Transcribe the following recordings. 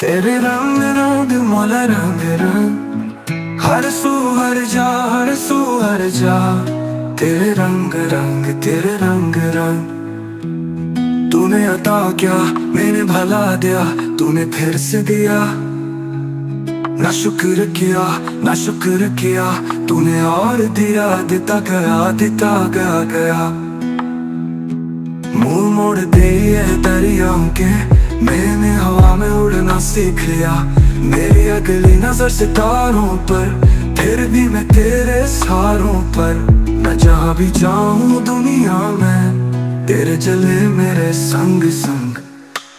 तेरे रंग रंग मोला रंग रंग, हर सू हर जा हर सू हर जा। तेरे रंग रंग तेरे रंग रंग, तूने अता क्या मैंने भला दिया, तूने फिर से दिया। ना शुक्र किया ना शुक्र किया, तूने और दिया, देता गया देता गया गया। मुंह मोड़ दिए दरियाओं के, मैंने हवा में उड़ना सीख लिया। मेरी अगली नजर सितारों पर, फिर भी मैं तेरे सहारों पर। मैं जहाँ भी जाऊँ दुनिया में, तेरे चले मेरे संग संग।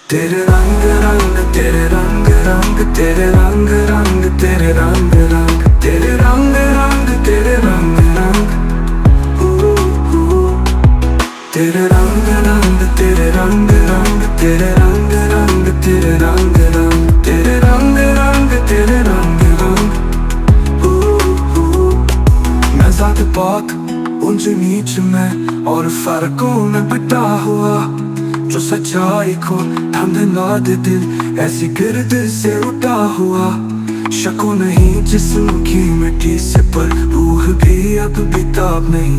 तेरे रंग रंग तेरे रंग रंग, तेरे रंग रंग तेरे रंग रंग, तेरे रंग रंग तेरे रंग रंग। तेरे रंग रंग तेरे रंग रंग, तेरे रंग रंग तेरे रंग रंग, तेरे रंग रंग तेरे रंग रंग। मैं ज़ात पाक ऊंच नीच में और फर्कों में बटा हुआ, जो सच्चाई को धंधला दे दिल ऐसी गिर्द से उठा हुआ। शको नहीं जिस्म की मिट्टी से, पर रूह भी अब बेताब नहीं।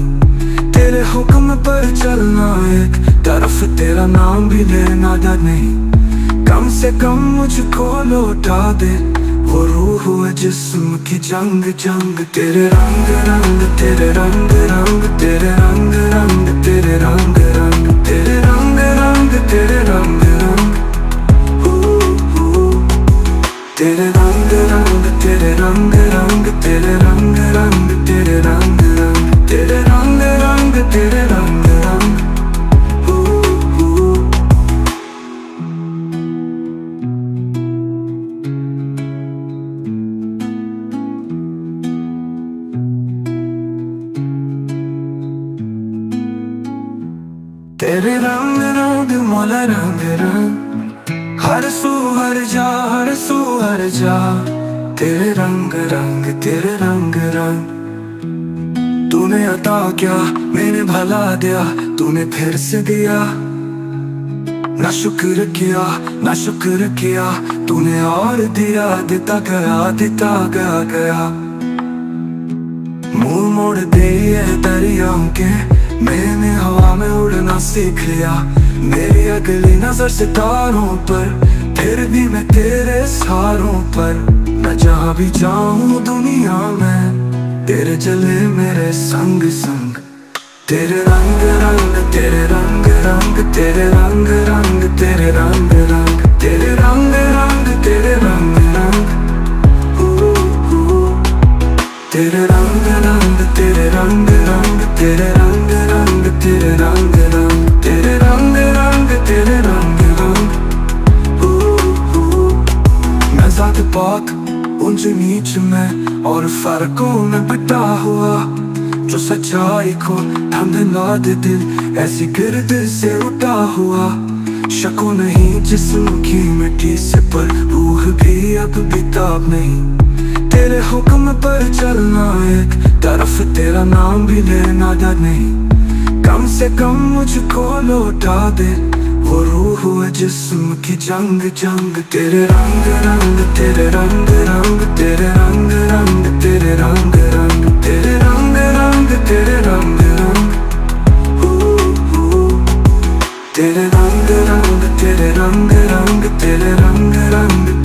तेरे हुक्म पर चलना एक तरफ, तेरा नाम भी लेना डर नहीं। कम से कम मुझको लौटा दे वो रूह जिस्म की जंग जंग। तेरे रंग रंग तेरे रंग रंग, तेरे रंग रंग तेरे रंग रंग, तेरे रंग रंग तेरे रंग रंग। तेरे रंग रंग तेरे रंग रंग, तेरे रंग रंग तेरे रंग रंग, तेरे रंग रंग तेरे रंग रंग। तेरे रंग रंग मोला रंग रंग, हर सू हर जा हर सू हर जा। तेरे रंग रंग तेरे रंग रंग, तूने अता क्या मैंने भला दिया, तूने फिर से दिया। ना शुक्र किया ना शुक्र किया, तूने और दिया, देता गया देता गया गया। मुंह मोड़ दिए दरियाओं के, मैंने हवा में उड़ना सीख लिया। मेरी अगली नजर सितारों पर, फिर भी मैं तेरे सहारों पर। मैं जहाँ भी जाऊँ दुनिया में, तेरे चले मेरे संग संग। तेरे रंग रंग तेरे रंग रंग, तेरे रंग रंग तेरे रंग रंग, तेरे रंग रंग तेरे रंग रंग। तेरे रंग रंग तेरे रंग रंग, तेरे रंग रंग तेरे रंग रंग, तेरे रंग रंग तेरे रंग रंग। मैं ज़ात पाक ऊंच नीच में और फर्कों में बटा हुआ, जो सच्चाई को धंधला दे दिल ऐसी गिर्द से उठा हुआ। शको नहीं जिस्म की मिट्टी से, पर रूह भी अब बेताब नहीं। तेरे हुक्म पर चलना एक तरफ, तेरा नाम भी लेना डर नहीं। कम से कम मुझको लौटा दे वो रूह जिस्म की जंग जंग। तेरे रंग रंग तेरे रंग रंग, तेरे रंग रंग तेरे रंग रंग, तेरे रंग रंग तेरे रंग रंग। तेरे रंग रंग तेरे रंग रंग, तेरे रंग रंग